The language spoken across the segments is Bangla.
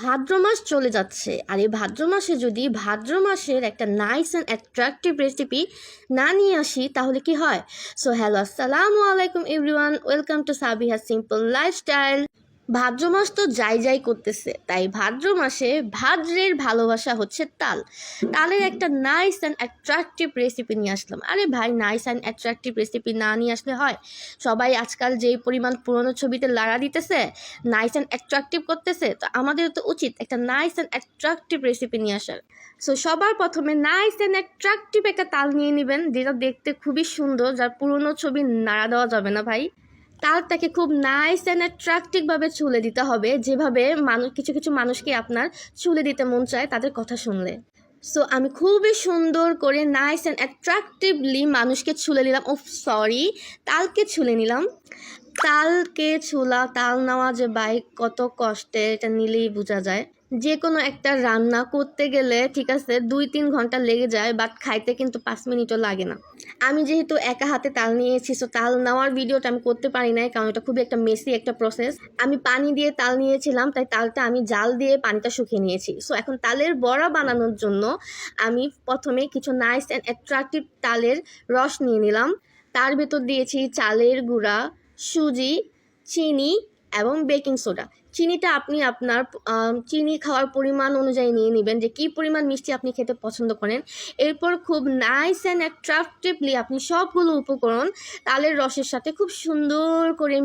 ভাদ্র মাস চলে যাচ্ছে আর এই ভাদ্র মাসে যদি ভাদ্র মাসের একটা নাইস অ্যান্ড অ্যাট্রাকটিভ রেসিপি না নিয়ে আসি তাহলে কি হয়। সো হ্যালো, আসসালামু আলাইকুম everyone, welcome to Sabiha simple lifestyle. ভাদ্র মাস তো যাই যাই করতেছে, তাই ভাদ্র মাসে ভাদ্রের ভালোবাসা হচ্ছে তাল। তালের একটা নাইস অ্যান্ড অ্যাট্রাকটিভ রেসিপি নিয়ে আসলাম। আরে ভাই, নাইস অ্যান্ড অ্যাট্রাকটিভ রেসিপি না নিয়ে আসলে হয়? সবাই আজকাল যেই পরিমাণ পুরনো ছবিতে লাড়া দিতেছে, নাইস অ্যান্ড অ্যাট্রাকটিভ করতেছে, তো আমাদের তো উচিত একটা নাইস অ্যান্ড অ্যাট্রাকটিভ রেসিপি নিয়ে আসার। সো সবার প্রথমে নাইস অ্যান্ড অ্যাট্রাকটিভ একটা তাল নিয়ে নেবেন, যেটা দেখতে খুবই সুন্দর, যার পুরনো ছবি নাড়া দেওয়া যাবে না ভাই। তালটাকে খুব নাইস অ্যান্ড অ্যাট্রাকটিভভাবে ছুলে দিতে হবে, যেভাবে কিছু কিছু মানুষকে আপনার ছুলে দিতে মন চায় তাদের কথা শুনলে। সো আমি খুবই সুন্দর করে নাইস অ্যান্ড অ্যাট্রাকটিভলি মানুষকে ছুলে নিলাম। সরি, তালকে ছুলে নিলাম। তালকে ছোলা, তাল নেওয়া যে বাইক কত কষ্টে, এটা নিলেই বোঝা যায়। যে কোনো একটা রান্না করতে গেলে ঠিক আছে 2-3 ঘন্টা লেগে যায়, বাট খাইতে কিন্তু 5 মিনিটও লাগে না। আমি যেহেতু একা হাতে তাল নিয়েছি, সো তাল নেওয়ার ভিডিওটা আমি করতে পারি নাই, কারণ এটা খুবই একটা মেসি একটা প্রসেস। আমি পানি দিয়ে তাল নিয়েছিলাম, তাই তালটা আমি জাল দিয়ে পানিটা শুকিয়ে নিয়েছি। সো এখন তালের বড়া বানানোর জন্য আমি প্রথমে কিছু নাইস অ্যান্ড অ্যাট্রাকটিভ তালের রস নিয়ে নিলাম। তার ভেতর দিয়েছি চালের গুঁড়া, সুজি, চিনি এবং বেকিং সোডা। চিনিটা আপনি আপনার চিনি খাওয়ার পরিমাণ অনুযায়ী নিয়ে নেবেন, যে কী পরিমাণ মিষ্টি আপনি খেতে পছন্দ করেন। এরপর খুব নাইস অ্যান্ড অ্যাট্রাকটিভলি আপনি সবগুলো উপকরণ তালের রসের সাথে খুব সুন্দর করে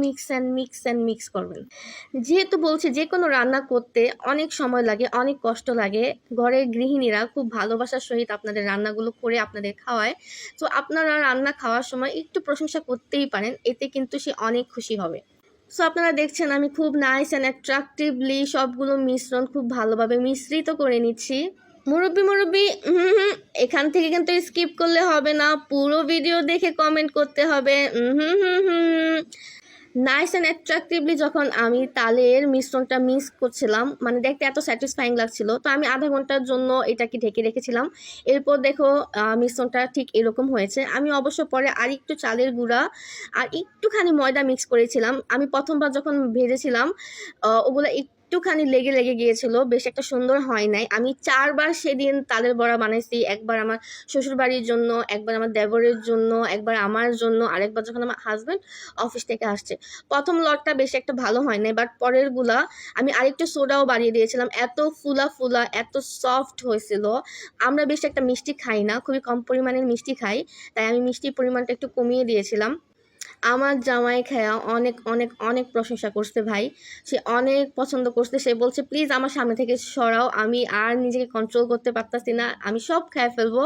মিক্স করবেন। যেহেতু বলছি যে কোনো রান্না করতে অনেক সময় লাগে, অনেক কষ্ট লাগে, ঘরের গৃহিণীরা খুব ভালোবাসার সহিত আপনাদের রান্নাগুলো করে আপনাদের খাওয়ায়। তো আপনারা রান্না খাওয়ার সময় একটু প্রশংসা করতেই পারেন, এতে কিন্তু সে অনেক খুশি হবে। সো আপনারা দেখছেন আমি খুব নাইস অ্যান্ড অ্যাট্রাকটিভলি সবগুলো মিশ্রণ খুব ভালোভাবে মিশ্রিত করে নিচ্ছি। মুরব্বি এখান থেকে কিন্তু স্কিপ করলে হবে না, পুরো ভিডিও দেখে কমেন্ট করতে হবে। নাইস অ্যান্ড অ্যাট্রাকটিভলি যখন আমি তালের মিশ্রণটা মিক্স করছিলাম, মানে দেখতে এত স্যাটিসফাইং লাগছিল, তো আমি আধা ঘন্টার জন্য এটাকে ঢেকে রেখেছিলাম। এরপর দেখো মিশ্রণটা ঠিক এরকম হয়েছে। আমি অবশ্য পরে আর একটু চালের গুঁড়া আর একটুখানি ময়দা মিক্স করেছিলাম। আমি প্রথমবার যখন ভেজেছিলাম ওগুলো একটুখানি লেগে গিয়েছিল, বেশ একটা সুন্দর হয় নাই। আমি 4বার সেদিন তালের বড়া বানাইছি, একবার আমার শ্বশুরবাড়ির জন্য, একবার আমার দেবরের জন্য, একবার আমার জন্য, আরেকবার যখন আমার হাজব্যান্ড অফিস থেকে আসছে। প্রথম লটটা বেশ একটা ভালো হয় নাই, বাট পরের গুলা আমি আরেকটু সোডাও বাড়িয়ে দিয়েছিলাম, এত ফুলা এত সফট হয়েছিল। আমরা বেশ একটা মিষ্টি খাই না, খুবই কম পরিমাণের মিষ্টি খাই, তাই আমি মিষ্টির পরিমাণটা একটু কমিয়ে দিয়েছিলাম। আমার জামাই খায়া অনেক অনেক অনেক প্রশংসা করছে ভাই, সে অনেক পছন্দ করছে। সে বলছে প্লিজ আমার সামনে থেকে সরাও, আমি আর নিজেকে কন্ট্রোল করতে পারতাছি না, আমি সব খেয়ে ফেলবো,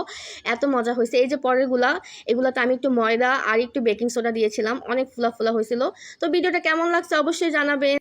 এত মজা হয়েছে। এই যে পরেরগুলা, এগুলাতে আমি একটু ময়দা আর একটু বেকিং সোডা দিয়েছিলাম, অনেক ফুলা হয়েছিল। তো ভিডিওটা কেমন লাগছে অবশ্যই জানাবেন।